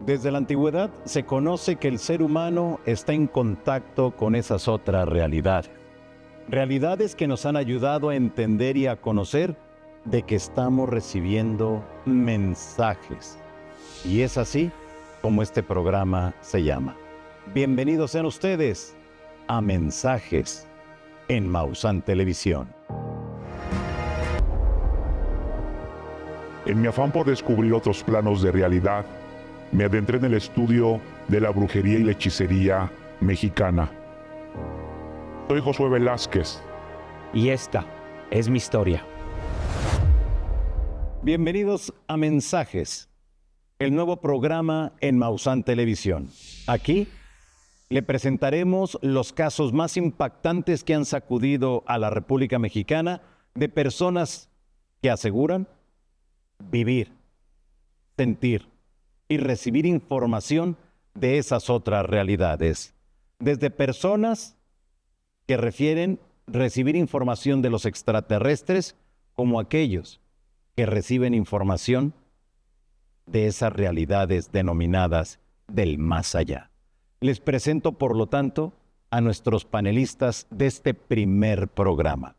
Desde la antigüedad se conoce que el ser humano está en contacto con esas otras realidades. Realidades que nos han ayudado a entender y a conocer de que estamos recibiendo mensajes. Y es así como este programa se llama. Bienvenidos sean ustedes a Mensajes en Maussan Televisión. En mi afán por descubrir otros planos de realidad, me adentré en el estudio de la brujería y la hechicería mexicana. Soy Josué Velázquez. Y esta es mi historia. Bienvenidos a Mensajes, el nuevo programa en Maussan Televisión. Aquí le presentaremos los casos más impactantes que han sacudido a la República Mexicana de personas que aseguran vivir, sentir y recibir información de esas otras realidades. Desde personas que refieren recibir información de los extraterrestres como aquellos que reciben información de esas realidades denominadas del más allá. Les presento, por lo tanto, a nuestros panelistas de este primer programa.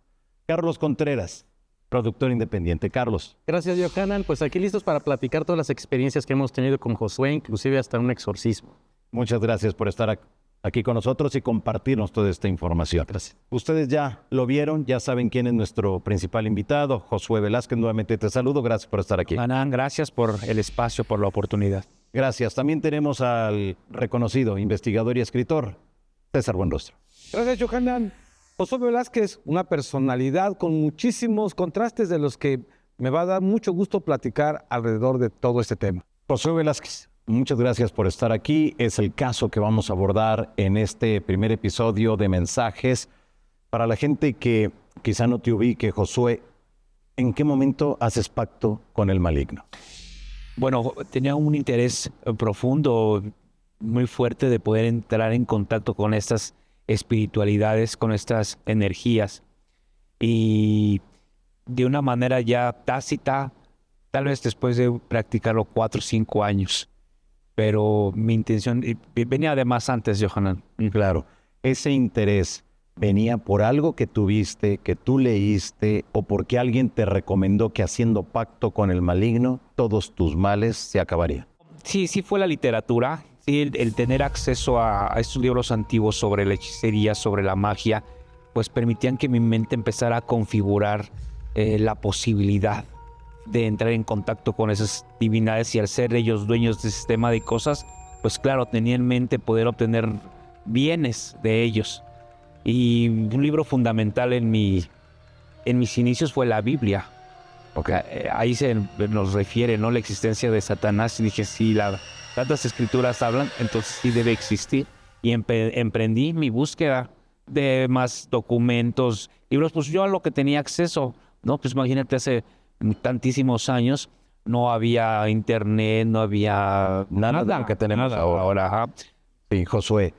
Carlos Contreras, productor independiente. Carlos. Gracias, Johanan. Pues aquí listos para platicar todas las experiencias que hemos tenido con Josué, inclusive hasta un exorcismo. Muchas gracias por estar aquí con nosotros y compartirnos toda esta información. Gracias. Ustedes ya lo vieron, ya saben quién es nuestro principal invitado, Josué Velázquez. Nuevamente te saludo, gracias por estar aquí. Johanan, gracias por el espacio, por la oportunidad. Gracias. También tenemos al reconocido investigador y escritor, César Buenrostro. Gracias, Johanan. Josué Velázquez, una personalidad con muchísimos contrastes de los que me va a dar mucho gusto platicar alrededor de todo este tema. Josué Velázquez, muchas gracias por estar aquí. Es el caso que vamos a abordar en este primer episodio de Mensajes. Para la gente que quizá no te ubique, Josué, ¿en qué momento haces pacto con el maligno? Bueno, tenía un interés profundo, muy fuerte de poder entrar en contacto con estas espiritualidades, con estas energías. Y de una manera ya tácita, tal vez después de practicarlo 4 o 5 años. Pero mi intención venía de más antes, Johanan. Claro, ese interés venía por algo que tuviste, que tú leíste, o porque alguien te recomendó que haciendo pacto con el maligno, todos tus males se acabarían. Sí fue la literatura. Sí, el tener acceso a estos libros antiguos sobre la hechicería, sobre la magia, pues permitían que mi mente empezara a configurar la posibilidad de entrar en contacto con esas divinidades, y al ser ellos dueños de ese sistema de cosas, pues claro, tenía en mente poder obtener bienes de ellos. Y un libro fundamental en mis inicios fue la Biblia. Okay. Ahí se nos refiere, ¿no?, la existencia de Satanás, y dije, sí, tantas escrituras hablan, entonces sí debe existir. Y emprendí mi búsqueda de más documentos, libros, pues yo a lo que tenía acceso, ¿no? Pues imagínate, hace tantísimos años no había internet, no había nada que tenemos ahora. Ajá. Sí, Josué,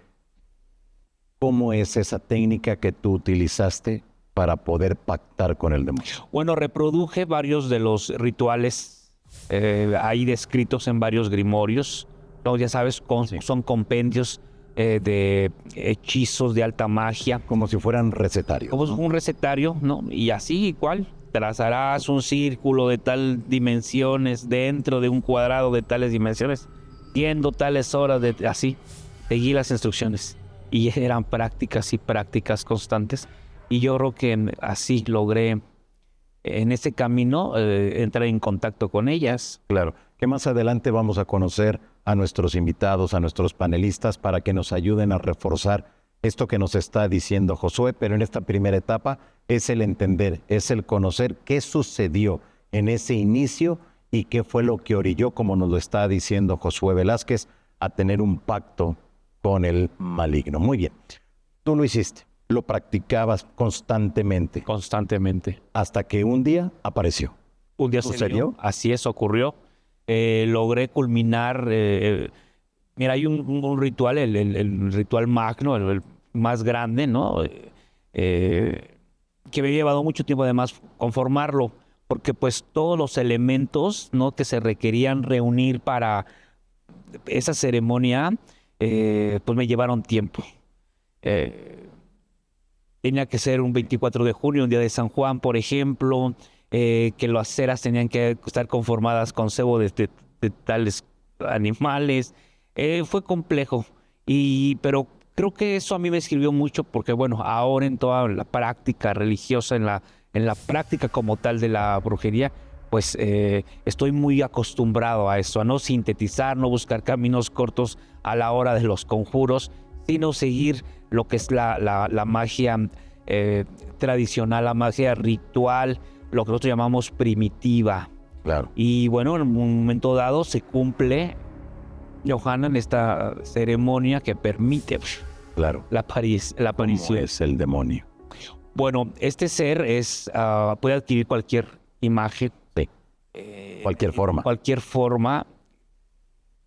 ¿cómo es esa técnica que tú utilizaste para poder pactar con el demonio? Bueno, reproduje varios de los rituales ahí descritos en varios grimorios, ¿no? Ya sabes, son compendios de hechizos de alta magia. Como si fueran recetarios. Como ¿no? un recetario, ¿no? Y así igual, trazarás un círculo de tal dimensiones dentro de un cuadrado de tales dimensiones, yendo tales horas, así, seguí las instrucciones. Y eran prácticas y prácticas constantes. Y yo creo que así logré en ese camino entrar en contacto con ellas. Claro, que más adelante vamos a conocer a nuestros invitados, a nuestros panelistas, para que nos ayuden a reforzar esto que nos está diciendo Josué, pero en esta primera etapa es el entender, es el conocer qué sucedió en ese inicio y qué fue lo que orilló, como nos lo está diciendo Josué Velázquez, a tener un pacto con el maligno. Muy bien, tú lo hiciste. Lo practicabas constantemente. Constantemente. Hasta que un día apareció. Un día ¿Sucedió? Así es, ocurrió. Logré culminar. Mira, hay un ritual, el ritual magno, el más grande, ¿no? Que me ha llevado mucho tiempo además conformarlo, porque pues todos los elementos, ¿no?, que se requerían reunir para esa ceremonia, pues me llevaron tiempo. Tenía que ser un 24 de junio, un día de San Juan, por ejemplo, que las ceras tenían que estar conformadas con sebo de tales animales. Fue complejo, pero creo que eso a mí me sirvió mucho porque, bueno, ahora en toda la práctica religiosa, en la práctica como tal de la brujería, pues estoy muy acostumbrado a eso, a no sintetizar, no buscar caminos cortos a la hora de los conjuros, sino seguir lo que es la magia tradicional, la magia ritual, lo que nosotros llamamos primitiva. Claro. Y bueno, en un momento dado se cumple, Johanan, esta ceremonia que permite Claro. la aparición. ¿Cómo es el demonio? Bueno, este ser puede adquirir cualquier imagen. Sí. Cualquier forma. Cualquier forma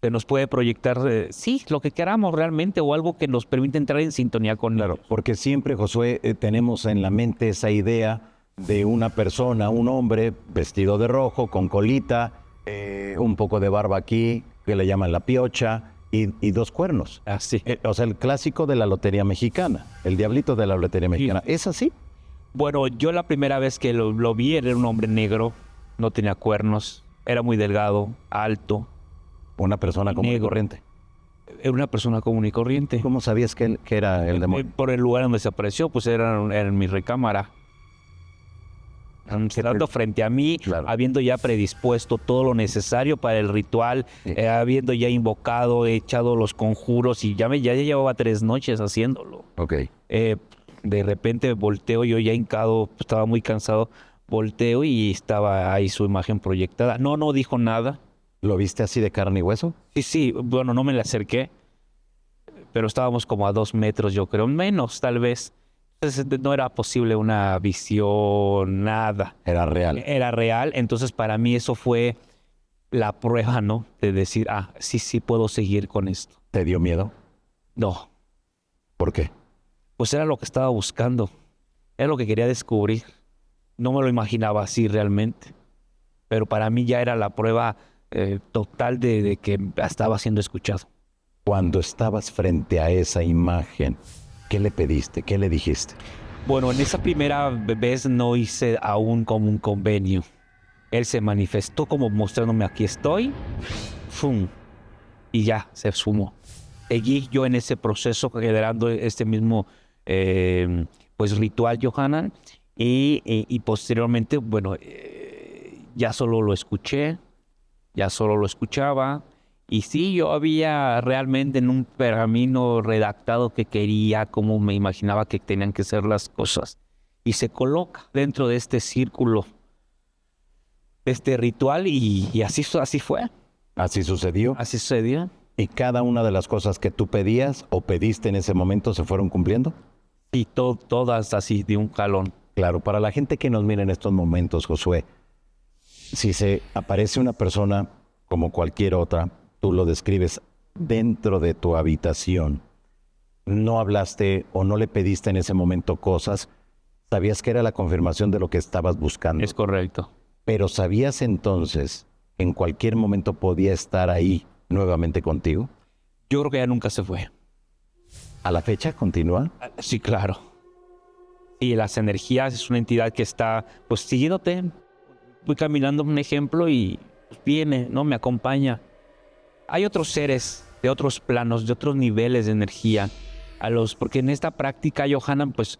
que nos puede proyectar, sí, lo que queramos realmente, o algo que nos permite entrar en sintonía con Claro, porque siempre, Josué, tenemos en la mente esa idea de una persona, un hombre vestido de rojo, con colita, un poco de barba aquí, que le llaman la piocha, y dos cuernos. Así. O sea, el clásico de la lotería mexicana, el diablito de la lotería mexicana. Sí. ¿Es así? Bueno, yo la primera vez que lo vi era un hombre negro, no tenía cuernos, era muy delgado, alto. Una persona común y Negro. corriente. Era una persona común y corriente. ¿Cómo sabías que era el demonio? Por el lugar donde se apareció, pues era en mi recámara. Quedando frente a mí, Claro. habiendo ya predispuesto todo lo necesario para el ritual, Sí. habiendo ya invocado, echado los conjuros, y ya llevaba 3 noches haciéndolo. Ok. De repente volteo, yo ya hincado, estaba muy cansado, volteo y estaba ahí su imagen proyectada. No dijo nada. ¿Lo viste así de carne y hueso? Sí, bueno, no me le acerqué, pero estábamos como a 2 metros, yo creo, menos tal vez. Entonces no era posible una visión, nada. Era real. Era real, entonces para mí eso fue la prueba, ¿no? De decir, sí puedo seguir con esto. ¿Te dio miedo? No, ¿Por qué? pues era lo que estaba buscando, era lo que quería descubrir. No me lo imaginaba así realmente, pero para mí ya era la prueba total de que estaba siendo escuchado. Cuando estabas frente a esa imagen, ¿qué le pediste? ¿Qué le dijiste? Bueno, en esa primera vez no hice aún como un convenio. Él se manifestó como mostrándome aquí estoy, ¡fum! Y ya, se sumó. Seguí yo en ese proceso generando este mismo pues ritual, Johanan, y posteriormente, bueno, ya solo lo escuché, ya solo lo escuchaba. Y sí, yo había realmente en un pergamino redactado que quería, cómo me imaginaba que tenían que ser las cosas. Y se coloca dentro de este círculo, de este ritual, y así fue. Así sucedió. Así sucedió. ¿Y cada una de las cosas que tú pedías o pediste en ese momento se fueron cumpliendo? Y todas así de un jalón. Claro, para la gente que nos mira en estos momentos, Josué, si se aparece una persona como cualquier otra, tú lo describes dentro de tu habitación, no hablaste o no le pediste en ese momento cosas, sabías que era la confirmación de lo que estabas buscando. Es correcto. Pero sabías entonces que en cualquier momento podía estar ahí nuevamente contigo. Yo creo que ya nunca se fue. ¿A la fecha continúa? Sí, claro. Y las energías es una entidad que está, pues, siguiéndote. Voy caminando, un ejemplo, y pues, viene, ¿no? Me acompaña. Hay otros seres de otros planos, de otros niveles de energía, porque en esta práctica, Johanan, pues,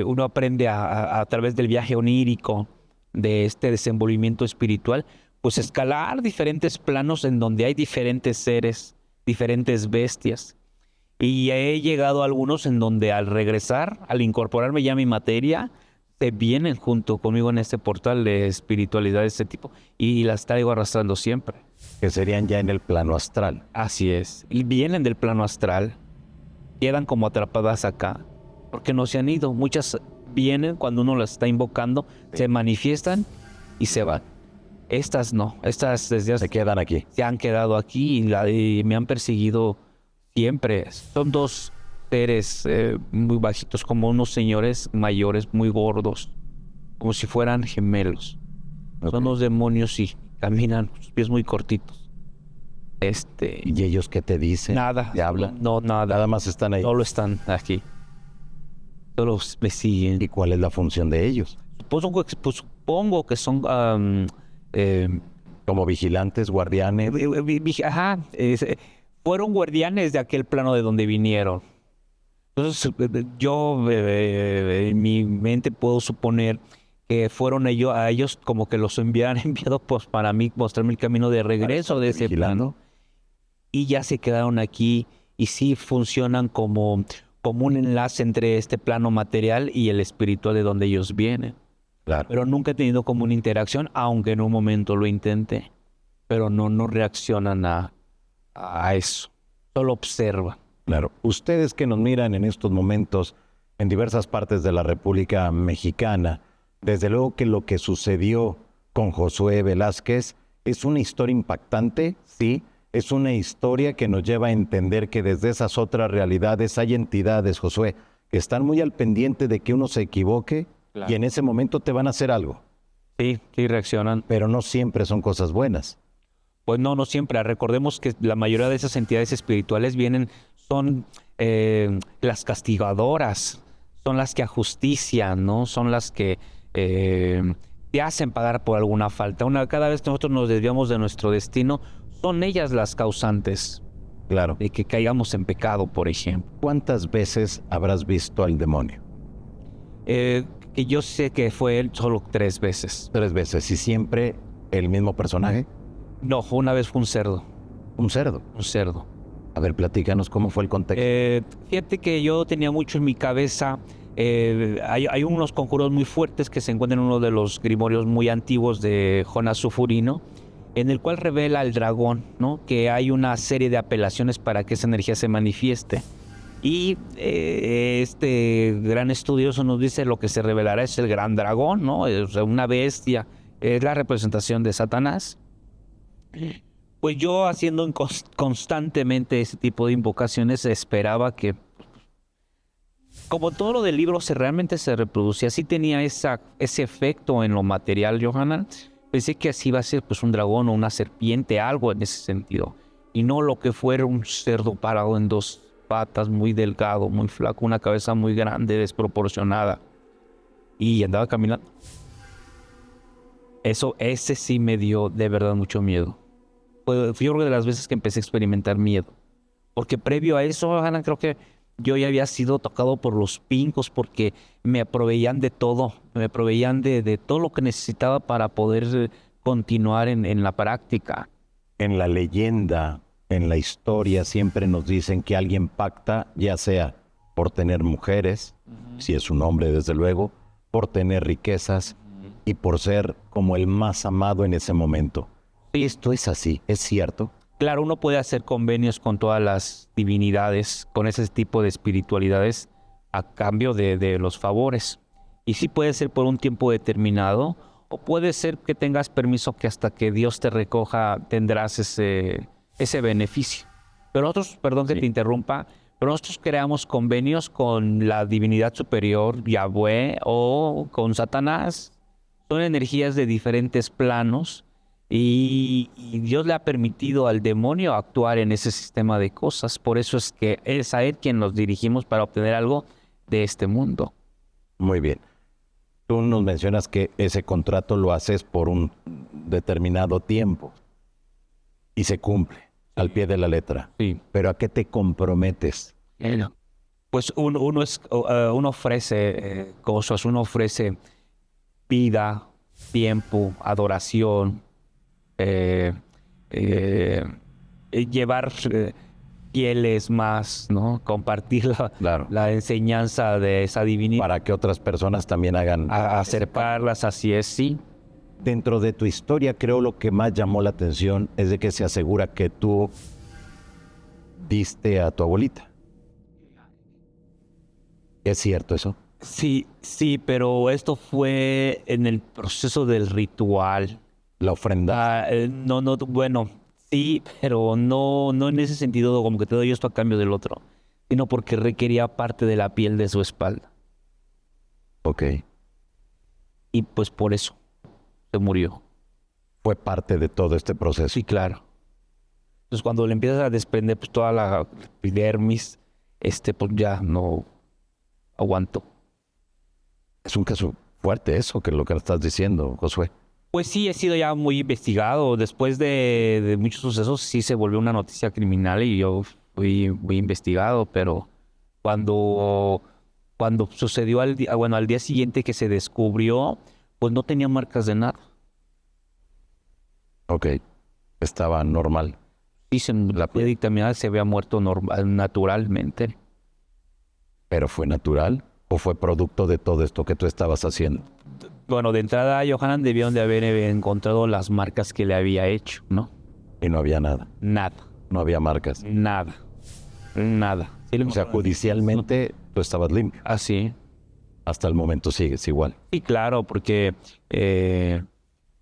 uno aprende a través del viaje onírico, de este desenvolvimiento espiritual, pues escalar diferentes planos en donde hay diferentes seres, diferentes bestias. Y he llegado a algunos en donde al regresar, al incorporarme ya a mi materia, se vienen junto conmigo en este portal de espiritualidad de este tipo y las traigo arrastrando siempre. Que serían ya en el plano astral. Así es. Y vienen del plano astral, quedan como atrapadas acá, porque no se han ido. Muchas vienen cuando uno las está invocando, se manifiestan y se van. Estas no, estas desde Se quedan aquí. se han quedado aquí y me han perseguido siempre. Son 2 seres muy bajitos, como unos señores mayores, muy gordos, como si fueran gemelos. Ok. Son 2 demonios y caminan con sus pies muy cortitos. ¿Y ellos qué te dicen? Nada. ¿Te hablan? No, nada. Nada más están ahí. Solo están aquí. Solo me siguen. ¿Y cuál es la función de ellos? Supongo que son... Como vigilantes, guardianes. Ajá. Fueron guardianes de aquel plano de donde vinieron. Entonces, yo en mi mente puedo suponer que fueron a ellos como que los enviado pues para mí mostrarme el camino de regreso de ese plano. Y ya se quedaron aquí y sí funcionan como un enlace entre este plano material y el espiritual de donde ellos vienen. Claro. Pero nunca he tenido como una interacción, aunque en un momento lo intenté. Pero no reaccionan a eso. Solo observan. Claro. Ustedes que nos miran en estos momentos en diversas partes de la República Mexicana, desde luego que lo que sucedió con Josué Velázquez es una historia impactante, sí. Es una historia que nos lleva a entender que desde esas otras realidades hay entidades, Josué, que están muy al pendiente de que uno se equivoque. Claro. Y en ese momento te van a hacer algo. Sí, reaccionan. Pero no siempre son cosas buenas. Pues no siempre. Recordemos que la mayoría de esas entidades espirituales son las castigadoras, son las que ajustician, ¿no? Son las que te hacen pagar por alguna falta. Cada vez que nosotros nos desviamos de nuestro destino, son ellas las causantes. Claro. De que caigamos en pecado, por ejemplo. ¿Cuántas veces habrás visto al demonio? Que yo sé que fue él solo 3 veces. 3 veces. ¿Y siempre el mismo personaje? No, una vez fue un cerdo. ¿Un cerdo? Un cerdo. A ver, platícanos cómo fue el contexto. Fíjate que yo tenía mucho en mi cabeza. Hay unos conjuros muy fuertes que se encuentran en uno de los grimorios muy antiguos de Jonás Sufurino, en el cual revela al dragón, ¿no? Que hay una serie de apelaciones para que esa energía se manifieste. Y este gran estudioso nos dice lo que se revelará es el gran dragón, ¿no? O sea, una bestia, es la representación de Satanás. Pues yo haciendo constantemente ese tipo de invocaciones esperaba que, como todo lo del libro realmente se reproducía, sí tenía ese efecto en lo material, Johanan. Pensé que así iba a ser pues un dragón o una serpiente, algo en ese sentido. Y no lo que fuera un cerdo parado en 2 patas, muy delgado, muy flaco, una cabeza muy grande, desproporcionada. Y andaba caminando. Ese sí me dio de verdad mucho miedo. Fue yo creo de las veces que empecé a experimentar miedo. Porque previo a eso, Ana, creo que yo ya había sido tocado por los pincos porque me proveían de todo. Me proveían de todo lo que necesitaba para poder continuar en la práctica. En la leyenda, en la historia, siempre nos dicen que alguien pacta, ya sea por tener mujeres, si es un hombre desde luego, por tener riquezas y por ser como el más amado en ese momento. Esto es así, ¿es cierto? Claro, uno puede hacer convenios con todas las divinidades, con ese tipo de espiritualidades, a cambio de los favores. Y sí puede ser por un tiempo determinado, o puede ser que tengas permiso que hasta que Dios te recoja tendrás ese beneficio. Pero nosotros, perdón que te interrumpa, pero nosotros creamos convenios con la divinidad superior, Yahweh, o con Satanás. Son energías de diferentes planos. Y Dios le ha permitido al demonio actuar en ese sistema de cosas. Por eso es que es a él quien nos dirigimos para obtener algo de este mundo. Muy bien. Tú nos mencionas que ese contrato lo haces por un determinado tiempo y se cumple al pie de la letra. Sí. ¿Pero a qué te comprometes? Pues uno ofrece cosas, uno ofrece vida, tiempo, adoración, llevar fieles más, ¿no? Compartir la enseñanza de esa divinidad. Para que otras personas también hagan... acercarlas, así es, sí. Dentro de tu historia, creo lo que más llamó la atención es de que se asegura que tú diste a tu abuelita. ¿Es cierto eso? Sí, pero esto fue en el proceso del ritual. La ofrenda. Bueno, sí, pero no en ese sentido como que te doy esto a cambio del otro, sino porque requería parte de la piel de su espalda. Ok. Y pues por eso se murió. Fue parte de todo este proceso. Sí, claro. Entonces, cuando le empiezas a desprender pues, toda la epidermis, pues ya no aguanto. Es un caso fuerte eso, que es lo que estás diciendo, Josué. Pues sí, he sido ya muy investigado. Después de muchos sucesos, sí se volvió una noticia criminal y yo fui muy investigado, pero cuando sucedió al día siguiente que se descubrió, pues no tenía marcas de nada. Ok, estaba normal. Sí, la puede dictaminar, se había muerto naturalmente. ¿Pero fue natural o fue producto de todo esto que tú estabas haciendo? Bueno, de entrada, Johanan debieron de haber encontrado las marcas que le había hecho, ¿no? Y no había nada, Nada, no había marcas. nada. Sí, O sea, judicialmente tú estabas limpio. así. Hasta el momento sigues igual. Sí, claro, porque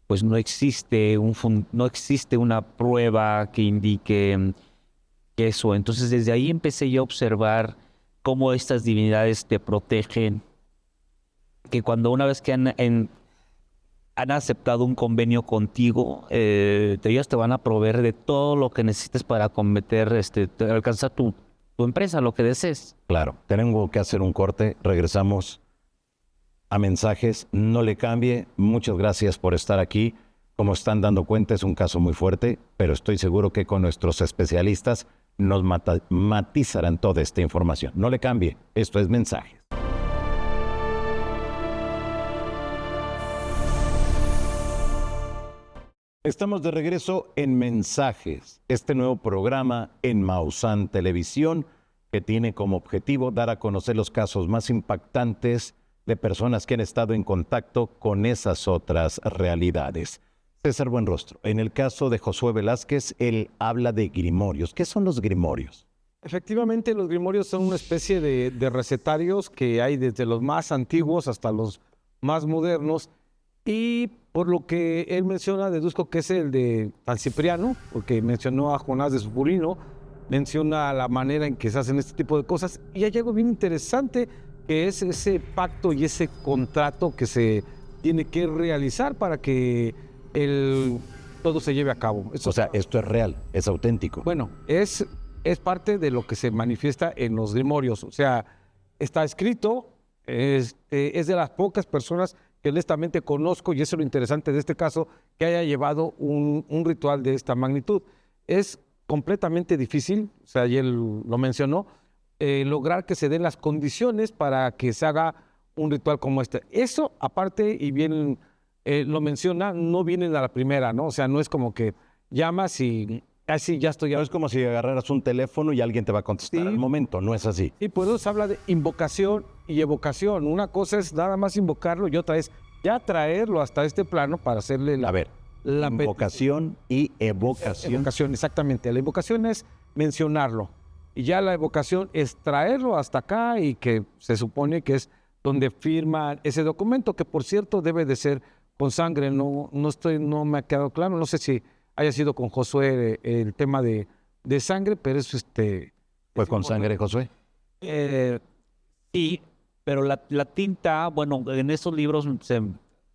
pues no existe no existe una prueba que indique eso. Entonces, desde ahí empecé yo a observar cómo estas divinidades te protegen, que cuando una vez que han aceptado un convenio contigo, ellos te van a proveer de todo lo que necesites para alcanzar tu empresa, lo que desees. Claro, tengo que hacer un corte. Regresamos a mensajes. No le cambie. Muchas gracias por estar aquí. Como están dando cuenta, es un caso muy fuerte, pero estoy seguro que con nuestros especialistas nos matizarán toda esta información. No le cambie. Esto es Mensajes. Estamos de regreso en Mensajes, este nuevo programa en Maussan Televisión que tiene como objetivo dar a conocer los casos más impactantes de personas que han estado en contacto con esas otras realidades. César Buenrostro, en el caso de Josué Velázquez, él habla de grimorios. ¿Qué son los grimorios? Efectivamente, los grimorios son una especie de recetarios que hay desde los más antiguos hasta los más modernos. Y por lo que él menciona, deduzco que es el de San Cipriano, porque mencionó a Jonás de Supulino, menciona la manera en que se hacen este tipo de cosas. Y hay algo bien interesante, que es ese pacto y ese contrato que se tiene que realizar para que todo se lleve a cabo. O sea, esto es real, es auténtico. Bueno, es parte de lo que se manifiesta en los grimorios. O sea, está escrito, es de las pocas personas que honestamente conozco, y eso es lo interesante de este caso, que haya llevado un ritual de esta magnitud. Es completamente difícil, o sea, y él lo mencionó, lograr que se den las condiciones para que se haga un ritual como este. Eso, aparte, y bien lo menciona, no viene a la primera, ¿no? O sea, no es como que llamas y así ya estoy. No es como si agarraras un teléfono y alguien te va a contestar Sí. al momento, no es así. Y por eso se habla de invocación y evocación. Una cosa es nada más invocarlo y otra es ya traerlo hasta este plano para hacerle A ver, la invocación y evocación. Evocación, exactamente. La invocación es mencionarlo y ya la evocación es traerlo hasta acá y que se supone que es donde firman ese documento, que por cierto debe de ser con sangre. No me ha quedado claro. No sé si haya sido con Josué el tema de sangre, pero es ¿Fue con sangre, Josué? Sí, pero la tinta, bueno, en estos libros,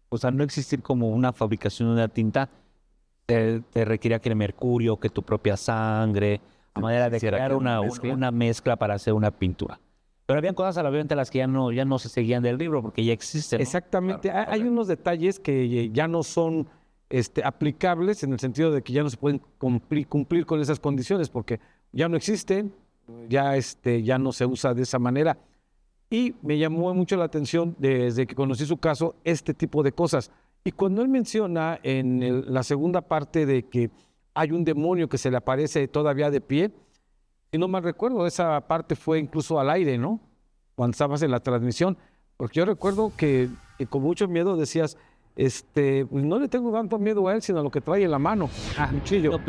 o sea, no existir como una fabricación de una tinta, te requería que el mercurio, que tu propia sangre, a manera de crear una mezcla para hacer una pintura. Pero habían cosas a la vez entre las que ya no se seguían del libro porque ya existen, ¿no? Exactamente. Claro. Hay unos detalles que ya no son aplicables en el sentido de que ya no se pueden cumplir con esas condiciones porque ya no existen, ya no se usa de esa manera. Y me llamó mucho la atención desde que conocí su caso este tipo de cosas. Y cuando él menciona en la segunda parte de que hay un demonio que se le aparece todavía de pie, si no mal recuerdo, esa parte fue incluso al aire, ¿no? Cuando estabas en la transmisión. Porque yo recuerdo que con mucho miedo decías, pues no le tengo tanto miedo a él, sino a lo que trae en la mano, cuchillo.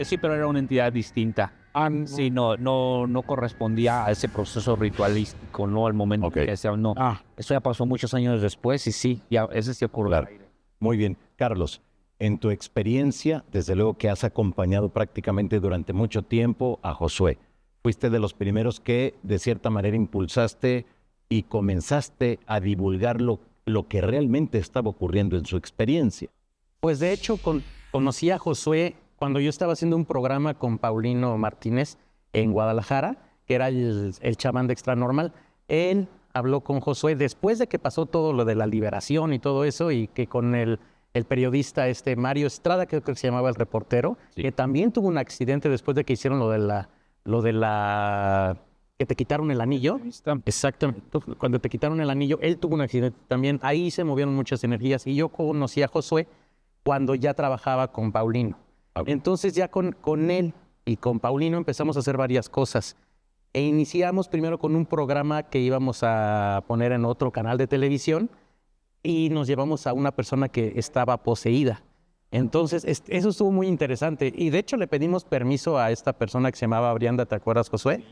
Sí, pero era una entidad distinta. No. Sí, no correspondía a ese proceso ritualístico, no al momento que sea, no. Eso ya pasó muchos años después y sí, ya ese sí ocurrió. Claro. Muy bien. Carlos, en tu experiencia, desde luego que has acompañado prácticamente durante mucho tiempo a Josué. Fuiste de los primeros que de cierta manera impulsaste y comenzaste a divulgar lo que realmente estaba ocurriendo en su experiencia. Pues de hecho conocí a Josué cuando yo estaba haciendo un programa con Paulino Martínez en Guadalajara, que era el chamán de Extra Normal, él habló con Josué después de que pasó todo lo de la liberación y todo eso, y que con el periodista Mario Estrada, creo que se llamaba el reportero, Sí. que también tuvo un accidente después de que hicieron lo de la que te quitaron el anillo. Exactamente. Cuando te quitaron el anillo, él tuvo un accidente también. Ahí se movieron muchas energías y yo conocí a Josué cuando ya trabajaba con Paulino. Entonces ya con él y con Paulino empezamos a hacer varias cosas. E iniciamos primero con un programa que íbamos a poner en otro canal de televisión y nos llevamos a una persona que estaba poseída. Entonces, eso estuvo muy interesante. Y de hecho le pedimos permiso a esta persona que se llamaba Brianda, ¿te acuerdas, Josué?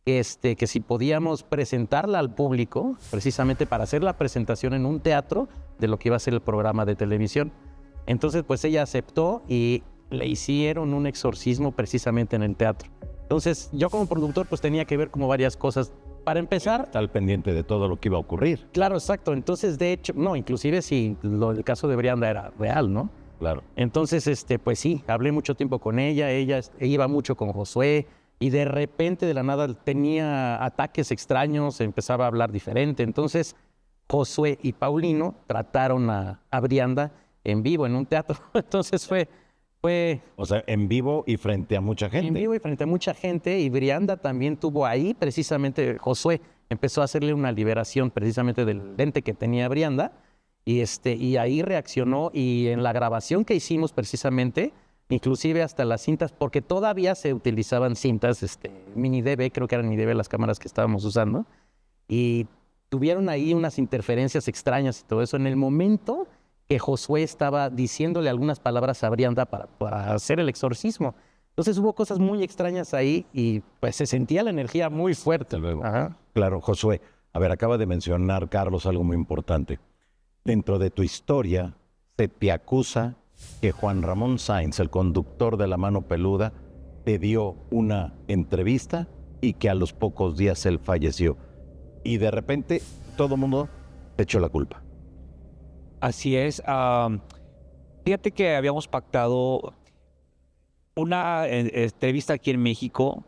Que si podíamos presentarla al público, precisamente para hacer la presentación en un teatro de lo que iba a ser el programa de televisión. Entonces, pues ella aceptó y le hicieron un exorcismo precisamente en el teatro. Entonces, yo como productor, pues tenía que ver como varias cosas. Para empezar, Está al pendiente de todo lo que iba a ocurrir. claro, exacto. Entonces, de hecho, no, inclusive si el caso de Brianda era real, ¿no? Claro. Entonces, pues sí, hablé mucho tiempo con ella iba mucho con Josué y de repente de la nada tenía ataques extraños, empezaba a hablar diferente. Entonces, Josué y Paulino trataron a Brianda en vivo en un teatro. Entonces fue O sea, en vivo y frente a mucha gente. en vivo y frente a mucha gente, y Brianda también tuvo ahí, precisamente Josué empezó a hacerle una liberación precisamente del lente que tenía Brianda, y ahí reaccionó, y en la grabación que hicimos precisamente, inclusive hasta las cintas, porque todavía se utilizaban cintas, mini DV, creo que eran mini DV las cámaras que estábamos usando, y tuvieron ahí unas interferencias extrañas y todo eso. En el momento que Josué estaba diciéndole algunas palabras a Brianda para hacer el exorcismo. Entonces hubo cosas muy extrañas ahí y pues se sentía la energía muy fuerte. Desde luego. Ajá. Claro, Josué. A ver, acaba de mencionar, Carlos, algo muy importante. Dentro de tu historia, se te acusa que Juan Ramón Sáenz, el conductor de La Mano Peluda, te dio una entrevista y que a los pocos días él falleció. Y de repente todo el mundo te echó la culpa. Así es. Fíjate que habíamos pactado una entrevista aquí en México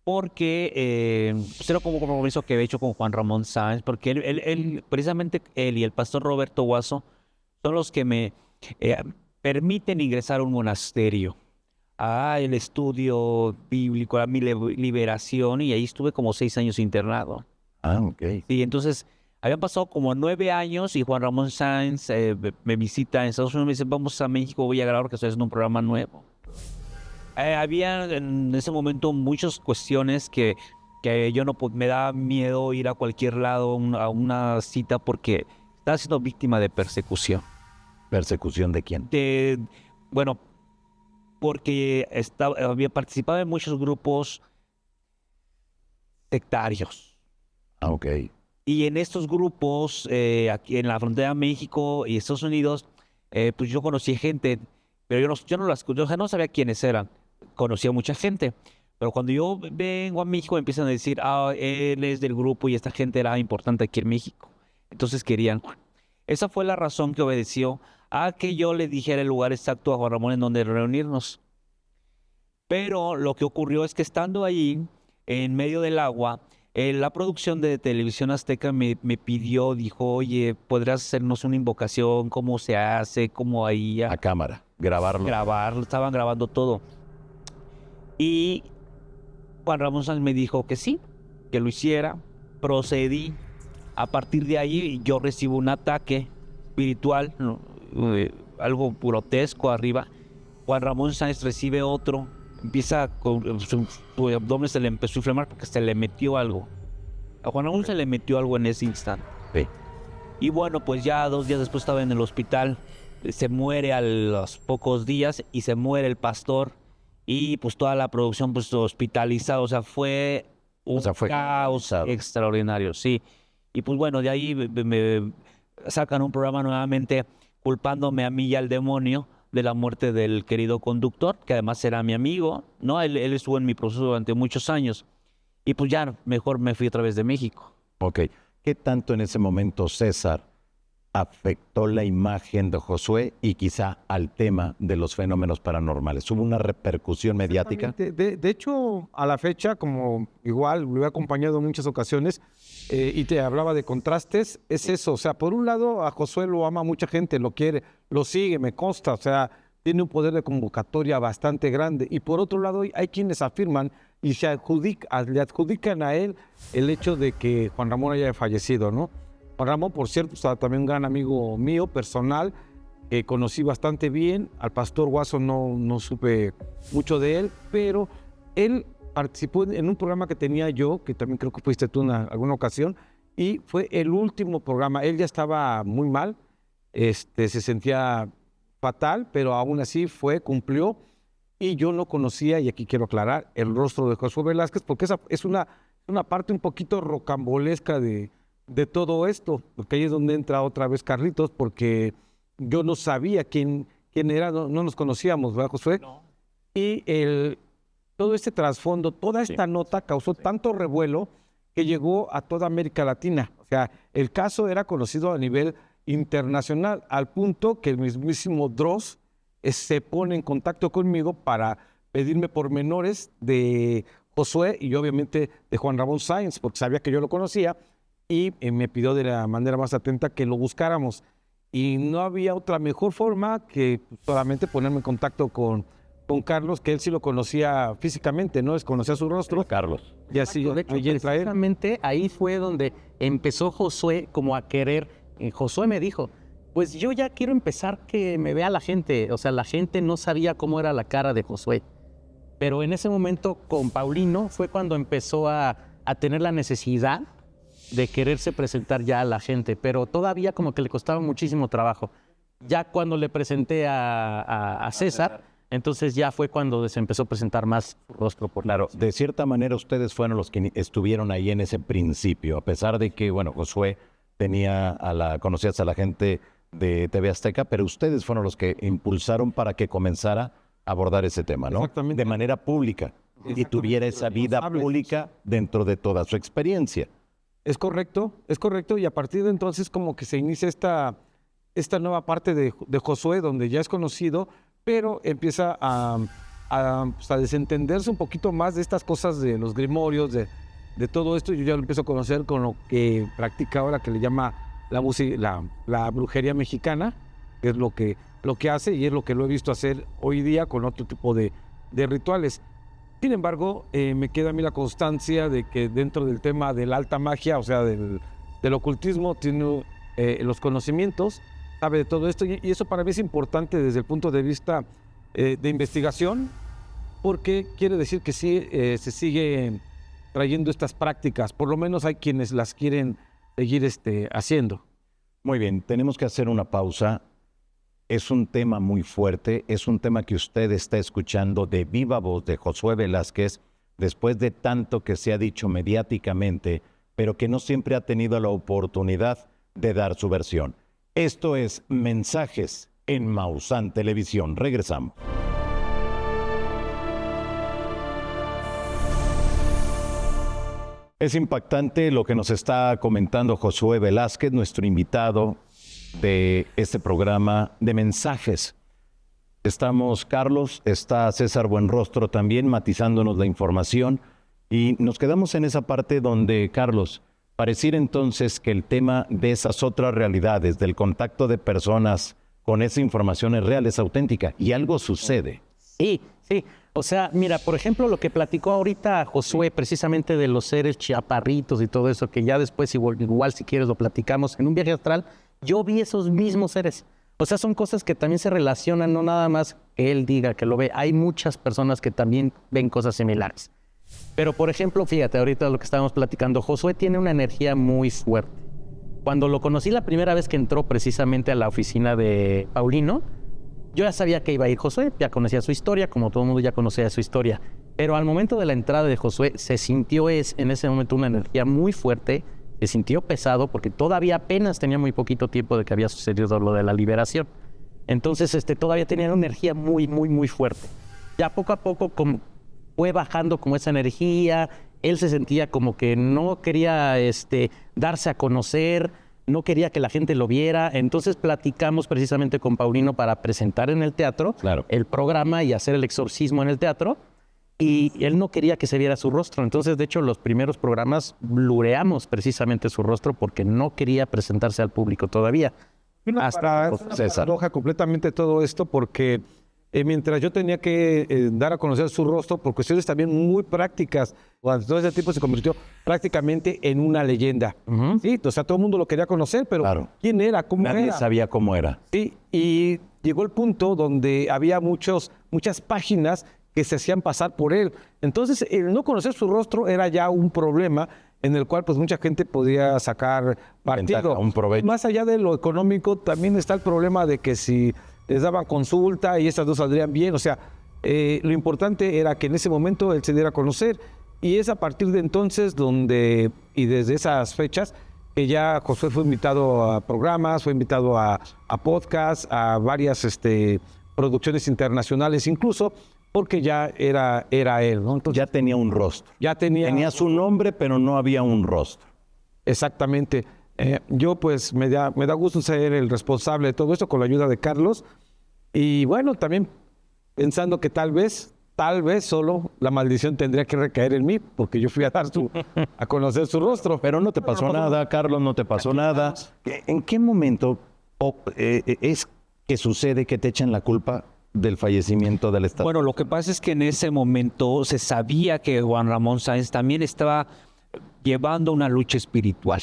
porque pues era como compromiso que había hecho con Juan Ramón Sáenz, porque precisamente él y el pastor Roberto Guaso son los que me permiten ingresar a un monasterio, el estudio bíblico, a mi liberación, y ahí estuve como 6 años internado. Ah, ok. Sí, entonces habían pasado como 9 años y Juan Ramón Sáenz me visita en Estados Unidos, me dice, vamos a México, voy a grabar porque estoy haciendo un programa nuevo. Había en ese momento muchas cuestiones que yo no me daba miedo ir a cualquier lado a una cita porque estaba siendo víctima de persecución. ¿Persecución de quién? Bueno, porque había participado en muchos grupos sectarios. Ah, ok. Y en estos grupos, aquí en la frontera de México y Estados Unidos, pues yo conocí gente, pero yo no sabía quiénes eran. Conocía mucha gente. Pero cuando yo vengo a México, me empiezan a decir, él es del grupo y esta gente era importante aquí en México. Entonces querían. Esa fue la razón que obedeció a que yo le dijera el lugar exacto a Juan Ramón en donde reunirnos. Pero lo que ocurrió es que estando ahí, en medio del agua, la producción de Televisión Azteca me pidió, dijo, oye, ¿podrías hacernos una invocación? ¿Cómo se hace? ¿Cómo ahí? A cámara, grabarlo. Grabarlo, estaban grabando todo. Y Juan Ramón Sáenz me dijo que sí, que lo hiciera. Procedí. A partir de ahí yo recibo un ataque espiritual, algo grotesco arriba. Juan Ramón Sáenz recibe otro. Empieza con su abdomen, se le empezó a inflamar porque se le metió algo. A Juan Ramón se le metió algo en ese instante. Sí. Y bueno, pues ya 2 días después estaba en el hospital. Se muere a los pocos días y se muere el pastor. Y pues toda la producción pues hospitalizada. O sea, fue un caos extraordinario, sí. Y pues bueno, de ahí me sacan un programa nuevamente culpándome a mí y al demonio de la muerte del querido conductor, que además era mi amigo, ¿no? Él estuvo en mi proceso durante muchos años. Y pues ya mejor me fui otra vez de México. Ok. ¿Qué tanto en ese momento, César, afectó la imagen de Josué y quizá al tema de los fenómenos paranormales? ¿Hubo una repercusión mediática? De hecho, a la fecha, como igual lo he acompañado en muchas ocasiones y te hablaba de contrastes, es eso. O sea, por un lado, a Josué lo ama mucha gente, lo quiere, lo sigue, me consta. O sea, tiene un poder de convocatoria bastante grande. Y por otro lado, hay quienes afirman y le adjudican a él el hecho de que Juan Ramón haya fallecido, ¿no? Juan Ramón, por cierto, también un gran amigo mío, personal, que conocí bastante bien. Al pastor Guaso no supe mucho de él, pero él participó en un programa que tenía yo, que también creo que fuiste tú en alguna ocasión, y fue el último programa. Él ya estaba muy mal, se sentía fatal, pero aún así cumplió, y yo no conocía, y aquí quiero aclarar, el rostro de Josué Velázquez, porque esa es una parte un poquito rocambolesca de todo esto, porque ahí es donde entra otra vez Carlitos, porque yo no sabía quién era, no nos conocíamos, ¿verdad, Josué? No. Y todo este trasfondo, toda esta nota causó tanto revuelo que llegó a toda América Latina. O sea, el caso era conocido a nivel internacional, al punto que el mismísimo Dross se pone en contacto conmigo para pedirme pormenores de Josué y obviamente de Juan Ramón Sáenz, porque sabía que yo lo conocía, y me pidió de la manera más atenta que lo buscáramos. Y no había otra mejor forma que solamente ponerme en contacto con Carlos, que él sí lo conocía físicamente, ¿no? Conocía su rostro. Carlos. Y así, de hecho, precisamente ahí fue donde empezó Josué como a querer. Josué me dijo, pues yo ya quiero empezar que me vea la gente. O sea, la gente no sabía cómo era la cara de Josué. Pero en ese momento con Paulino fue cuando empezó a tener la necesidad de quererse presentar ya a la gente, pero todavía como que le costaba muchísimo trabajo. Ya cuando le presenté a César, entonces ya fue cuando se empezó a presentar más su rostro por Claro, de cierta manera ustedes fueron los que estuvieron ahí en ese principio, a pesar de que, bueno, Josué conocías a la gente de TV Azteca, pero ustedes fueron los que impulsaron para que comenzara a abordar ese tema, ¿no? Exactamente. De manera pública y tuviera esa vida pública dentro de toda su experiencia. Es correcto, y a partir de entonces como que se inicia esta nueva parte de Josué, donde ya es conocido, pero empieza a desentenderse un poquito más de estas cosas de los grimorios, de todo esto. Yo ya lo empiezo a conocer con lo que practica ahora, que le llama la brujería mexicana, que es lo que hace y es lo que lo he visto hacer hoy día con otro tipo de rituales. Sin embargo, me queda a mí la constancia de que dentro del tema de la alta magia, o sea, del ocultismo, tiene los conocimientos, sabe de todo esto, y eso para mí es importante desde el punto de vista de investigación, porque quiere decir que sí se sigue trayendo estas prácticas, por lo menos hay quienes las quieren seguir haciendo. Muy bien, tenemos que hacer una pausa. Es un tema muy fuerte, es un tema que usted está escuchando de viva voz de Josué Velázquez, después de tanto que se ha dicho mediáticamente, pero que no siempre ha tenido la oportunidad de dar su versión. Esto es Mensajes en Maussan Televisión. Regresamos. Es impactante lo que nos está comentando Josué Velázquez, nuestro invitado de este programa de Mensajes. Estamos, Carlos, está César Buenrostro también matizándonos la información y nos quedamos en esa parte donde, Carlos, pareciera entonces que el tema de esas otras realidades, del contacto de personas con esa información es real, es auténtica y algo sucede. Sí. O sea, mira, por ejemplo, lo que platicó ahorita Josué precisamente de los seres chaparritos y todo eso, que ya después igual si quieres lo platicamos en un viaje astral. Yo vi esos mismos seres. O sea, son cosas que también se relacionan, no nada más que él diga que lo ve. Hay muchas personas que también ven cosas similares. Pero, por ejemplo, fíjate, ahorita lo que estábamos platicando, Josué tiene una energía muy fuerte. Cuando lo conocí la primera vez que entró precisamente a la oficina de Paulino, yo ya sabía que iba a ir Josué, ya conocía su historia, como todo el mundo ya conocía su historia. Pero al momento de la entrada de Josué, se sintió en ese momento una energía muy fuerte. Se sintió pesado porque todavía apenas tenía muy poquito tiempo de que había sucedido lo de la liberación. Entonces, todavía tenía una energía muy, muy, muy fuerte. Ya poco a poco fue bajando como esa energía. Él se sentía como que no quería darse a conocer. no quería que la gente lo viera. Entonces platicamos precisamente con Paulino para presentar en el teatro el programa y hacer el exorcismo en el teatro. Y él no quería que se viera su rostro. Entonces, de hecho, los primeros programas blureamos precisamente su rostro porque no quería presentarse al público todavía. Es una paradoja completamente todo esto porque mientras yo tenía que dar a conocer su rostro por cuestiones también muy prácticas, todo ese tiempo se convirtió prácticamente en una leyenda. Sí, o sea, todo el mundo lo quería conocer, pero ¿quién era? ¿Cómo era? Nadie sabía cómo era. Sí, y llegó el punto donde había muchas páginas que se hacían pasar por él. Entonces, el no conocer su rostro era ya un problema en el cual pues mucha gente podía sacar partido. Un provecho. Más allá de lo económico, también está el problema de que si les daban consulta y estas dos saldrían bien, o sea, lo importante era que en ese momento él se diera a conocer, y es a partir de entonces y desde esas fechas, que ya Josué fue invitado a programas, fue invitado a podcasts, a varias producciones internacionales incluso, porque ya era él, ¿no? Entonces, ya tenía un rostro. Tenía su nombre, pero no había un rostro. Exactamente. Yo pues me da gusto ser el responsable de todo esto con la ayuda de Carlos. Y bueno, también pensando que tal vez solo la maldición tendría que recaer en mí, porque yo fui a conocer su rostro. Pero no te pasó nada, Carlos, no te pasó nada. ¿En qué momento es que sucede que te echan la culpa del fallecimiento del Estado? Bueno, lo que pasa es que en ese momento se sabía que Juan Ramón Sáenz también estaba llevando una lucha espiritual.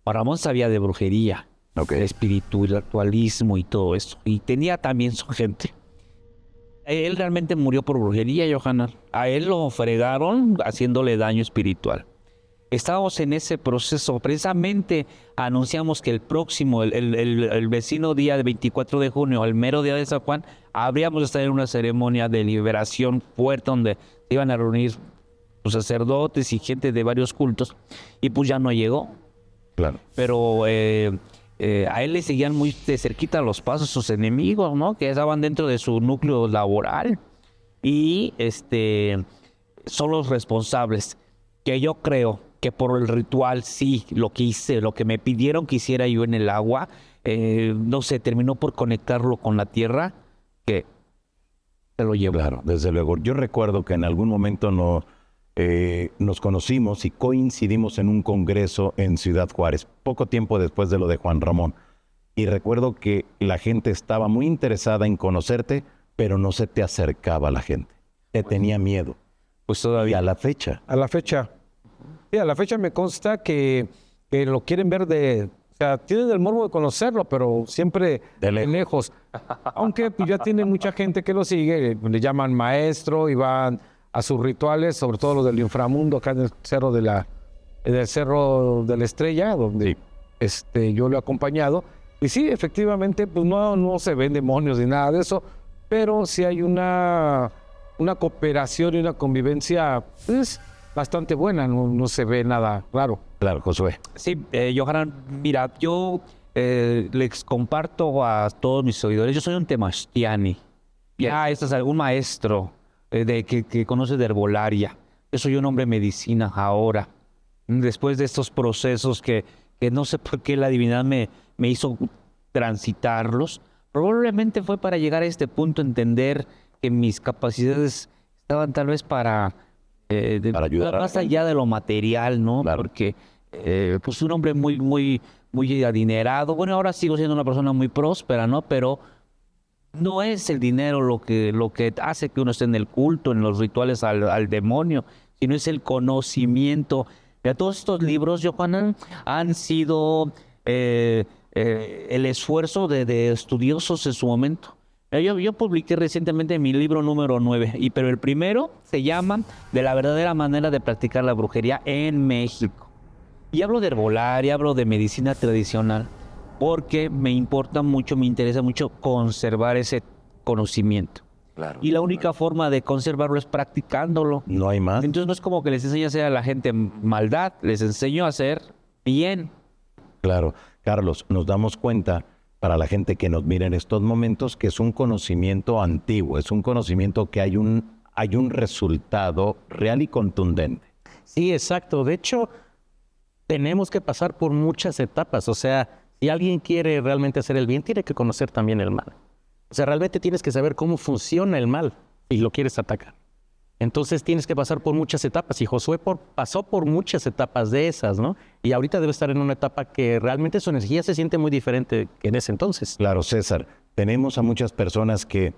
Juan Ramón sabía de brujería, de espiritualismo y todo eso. Y tenía también su gente. Él realmente murió por brujería, Johanna. A él lo fregaron haciéndole daño espiritual. Estábamos en ese proceso. Precisamente anunciamos que el próximo, el vecino día del 24 de junio, el mero día de San Juan, habríamos de estar en una ceremonia de liberación fuerte donde se iban a reunir los sacerdotes y gente de varios cultos. Y pues ya no llegó. Claro. Pero a él le seguían muy de cerquita los pasos sus enemigos, ¿no? Que estaban dentro de su núcleo laboral. Y son los responsables. Que yo creo que por el ritual, sí, lo que hice, lo que me pidieron que hiciera yo en el agua, no sé, terminó por conectarlo con la tierra, que se lo llevó. Claro, desde luego. Yo recuerdo que en algún momento nos conocimos y coincidimos en un congreso en Ciudad Juárez, poco tiempo después de lo de Juan Ramón. Y recuerdo que la gente estaba muy interesada en conocerte, pero no se te acercaba la gente. Te tenía miedo. Pues todavía. Y a la fecha. Sí, a la fecha me consta que lo quieren ver o sea, tienen el morbo de conocerlo, pero siempre de lejos. Aunque pues, ya tiene mucha gente que lo sigue, le llaman maestro y van a sus rituales, sobre todo los del inframundo, acá en el cerro de la Estrella, donde yo lo he acompañado. Y sí, efectivamente, pues no se ven demonios ni nada de eso, pero sí hay una cooperación y una convivencia pues, bastante buena, no se ve nada raro. Claro, Josué. Sí, Johanan, mira, yo les comparto a todos mis seguidores, yo soy un Temachtiani. Ya, esto es algún maestro que conoce de herbolaria. Yo soy un hombre de medicina ahora. Después de estos procesos que no sé por qué la divinidad me hizo transitarlos, probablemente fue para llegar a este punto, entender que mis capacidades estaban tal vez para ayudar más allá de lo material, ¿no? Claro. Porque pues un hombre muy adinerado. Bueno, ahora sigo siendo una persona muy próspera, ¿no? Pero no es el dinero lo que hace que uno esté en el culto, en los rituales al demonio, sino es el conocimiento. Mira, todos estos libros, Johanan, han sido el esfuerzo de estudiosos en su momento. Yo publiqué recientemente mi libro número 9, pero el primero se llama De la verdadera manera de practicar la brujería en México. Y hablo de herbolaria, hablo de medicina tradicional, porque me interesa mucho conservar ese conocimiento. Claro. Y la única forma de conservarlo es practicándolo. No hay más. Entonces no es como que les enseño a hacer a la gente maldad, les enseño a hacer bien. Claro. Carlos, nos damos cuenta, para la gente que nos mira en estos momentos, que es un conocimiento antiguo, es un conocimiento que hay un resultado real y contundente. Sí, exacto. De hecho, tenemos que pasar por muchas etapas. O sea, Si alguien quiere realmente hacer el bien, tiene que conocer también el mal. O sea, realmente tienes que saber cómo funciona el mal si lo quieres atacar. Entonces tienes que pasar por muchas etapas y Josué pasó por muchas etapas de esas, ¿no? Y ahorita debe estar en una etapa que realmente su energía se siente muy diferente que en ese entonces. Claro, César, tenemos a muchas personas que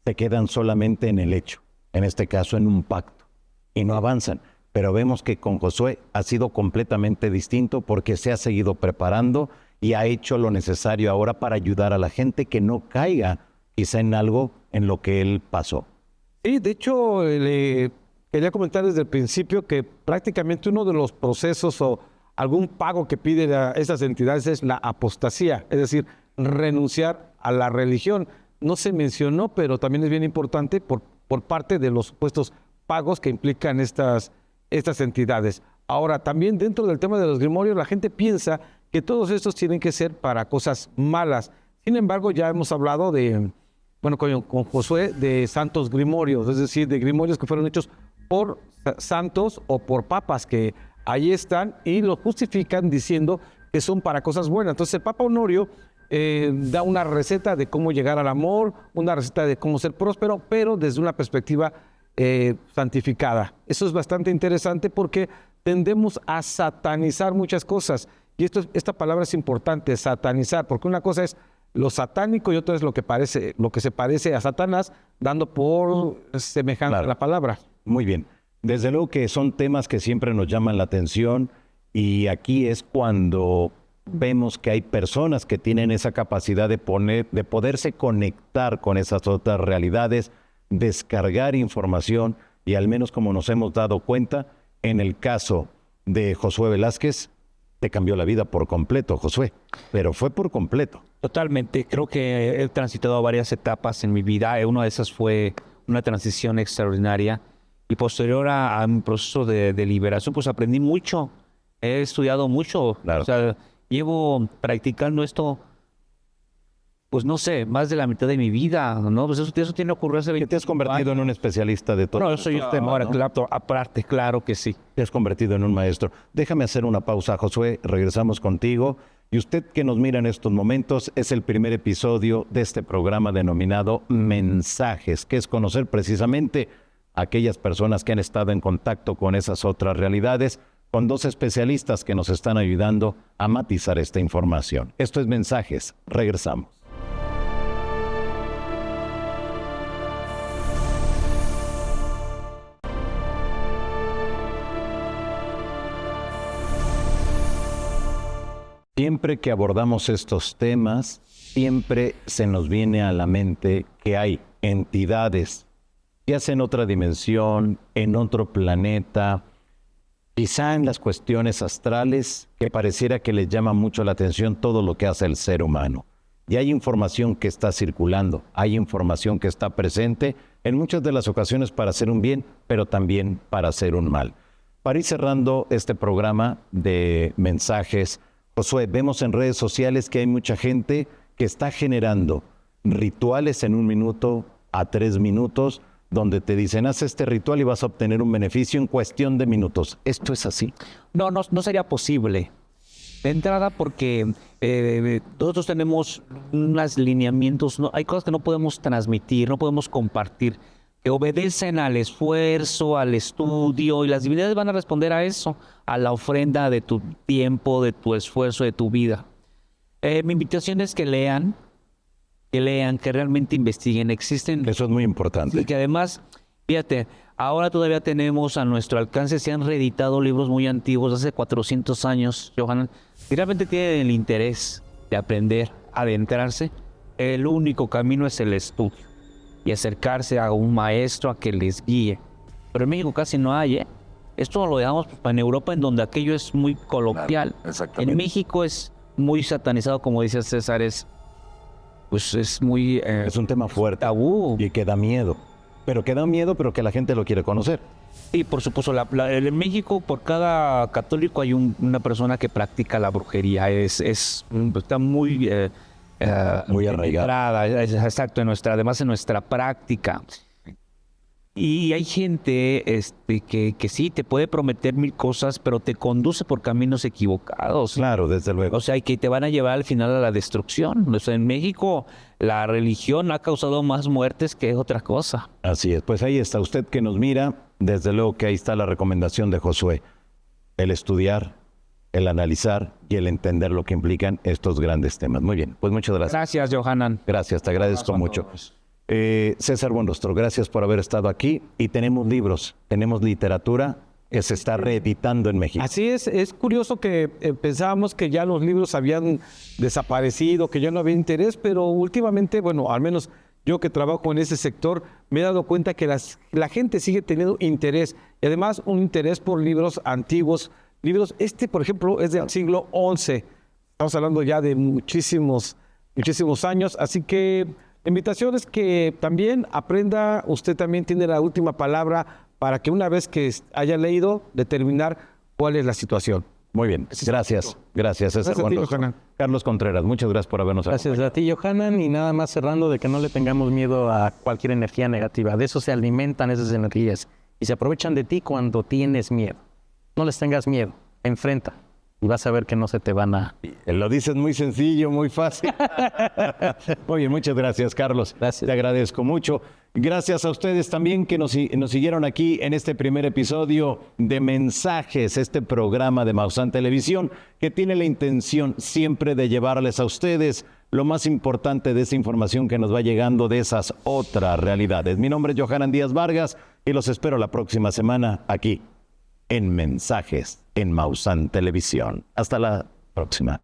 se quedan solamente en el hecho, en este caso en un pacto, y no avanzan. Pero vemos que con Josué ha sido completamente distinto porque se ha seguido preparando y ha hecho lo necesario ahora para ayudar a la gente que no caiga quizá en algo en lo que él pasó. Sí, de hecho, le quería comentar desde el principio que prácticamente uno de los procesos o algún pago que piden a esas entidades es la apostasía, es decir, renunciar a la religión. No se mencionó, pero también es bien importante por parte de los supuestos pagos que implican estas entidades. Ahora, también dentro del tema de los grimorios, la gente piensa que todos estos tienen que ser para cosas malas. Sin embargo, ya hemos hablado con Josué, de santos grimorios, es decir, de grimorios que fueron hechos por santos o por papas que ahí están y lo justifican diciendo que son para cosas buenas. Entonces el Papa Honorio da una receta de cómo llegar al amor, una receta de cómo ser próspero, pero desde una perspectiva santificada. Eso es bastante interesante porque tendemos a satanizar muchas cosas. Y esta palabra es importante, satanizar, porque una cosa es lo satánico y otra es lo que se parece a Satanás, dando por semejanza a la palabra. Muy bien. Desde luego que son temas que siempre nos llaman la atención y aquí es cuando vemos que hay personas que tienen esa capacidad de poderse conectar con esas otras realidades, descargar información y al menos como nos hemos dado cuenta, en el caso de Josué Velázquez, te cambió la vida por completo, Josué, pero fue por completo. Totalmente. Creo que he transitado varias etapas en mi vida. Una de esas fue una transición extraordinaria. Y posterior a mi proceso de liberación, pues aprendí mucho. He estudiado mucho. Claro. O sea, llevo practicando esto, pues no sé, más de la mitad de mi vida, ¿no? Pues eso tiene ocurrido hace 20 ¿Te has convertido en un especialista de todo? No, yo soy ahora, ¿no? claro, aparte, claro que sí. Te has convertido en un maestro. Déjame hacer una pausa, Josué. Regresamos contigo. Y usted que nos mira en estos momentos, es el primer episodio de este programa denominado Mensajes, que es conocer precisamente a aquellas personas que han estado en contacto con esas otras realidades, con dos especialistas que nos están ayudando a matizar esta información. Esto es Mensajes. Regresamos. Siempre que abordamos estos temas, siempre se nos viene a la mente que hay entidades, ya sea en otra dimensión, en otro planeta, quizá en las cuestiones astrales, que pareciera que les llama mucho la atención todo lo que hace el ser humano. Y hay información que está circulando, hay información que está presente en muchas de las ocasiones para hacer un bien, pero también para hacer un mal. Para ir cerrando este programa de Mensajes, Josué, vemos en redes sociales que hay mucha gente que está generando rituales en 1 minuto a 3 minutos, donde te dicen, haz este ritual y vas a obtener un beneficio en cuestión de minutos. ¿Esto es así? No sería posible. De entrada porque nosotros tenemos unos lineamientos, hay cosas que no podemos transmitir, no podemos compartir, que obedecen al esfuerzo, al estudio, y las divinidades van a responder a eso, a la ofrenda de tu tiempo, de tu esfuerzo, de tu vida. Mi invitación es que lean, que realmente investiguen. Existen... Eso es muy importante. Y que además, fíjate, ahora todavía tenemos a nuestro alcance, se han reeditado libros muy antiguos, hace 400 años, Johanan. Si realmente tienen el interés de aprender, adentrarse, el único camino es el estudio y acercarse a un maestro a que les guíe. Pero en México casi no hay, ¿eh? Esto lo dejamos en Europa, en donde aquello es muy coloquial. Claro, exactamente. En México es muy satanizado, como dice César, es muy... es un tema fuerte. Tabú. Y que da miedo. Pero que da miedo, pero que la gente lo quiere conocer. Sí, por supuesto. En México, por cada católico hay una persona que practica la brujería. Está muy... muy arraigada. Exacto, además en nuestra práctica. Y hay gente que sí te puede prometer mil cosas, pero te conduce por caminos equivocados. Claro, desde luego. O sea, y que te van a llevar al final a la destrucción. O sea, en México la religión ha causado más muertes que otra cosa. Así es. Pues ahí está usted que nos mira. Desde luego que ahí está la recomendación de Josué. El estudiar, el analizar y el entender lo que implican estos grandes temas. Muy bien. Pues muchas gracias. Gracias, Johanan. Gracias, te agradezco mucho. César Buenrostro, gracias por haber estado aquí. Y tenemos libros, tenemos literatura que se está reeditando en México. Así es curioso que pensábamos que ya los libros habían desaparecido, que ya no había interés, pero últimamente, bueno, al menos yo que trabajo en ese sector, me he dado cuenta que la gente sigue teniendo interés, y además un interés por libros antiguos. Libros, por ejemplo, es del siglo XI. Estamos hablando ya de muchísimos años, así que la invitación es que también aprenda, usted también tiene la última palabra para que una vez que haya leído, determinar cuál es la situación. Muy bien, gracias. Gracias, César Buenrostro. Carlos Contreras, muchas gracias por habernos acompañado. Gracias a ti, Johanan, y nada más cerrando de que no le tengamos miedo a cualquier energía negativa. De eso se alimentan esas energías y se aprovechan de ti cuando tienes miedo. No les tengas miedo, enfrenta. Y vas a ver que no se te van a... Lo dices muy sencillo, muy fácil. Muy bien, muchas gracias, Carlos. Gracias. Te agradezco mucho. Gracias a ustedes también que nos siguieron aquí en este primer episodio de Mensajes, este programa de Maussan Televisión, que tiene la intención siempre de llevarles a ustedes lo más importante de esa información que nos va llegando de esas otras realidades. Mi nombre es Johanan Díaz Vargas y los espero la próxima semana aquí en Mensajes en Maussan Televisión. Hasta la próxima.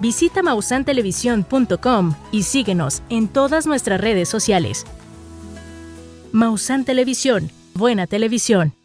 Visita maussantelevisión.com y síguenos en todas nuestras redes sociales. Maussan Televisión, buena televisión.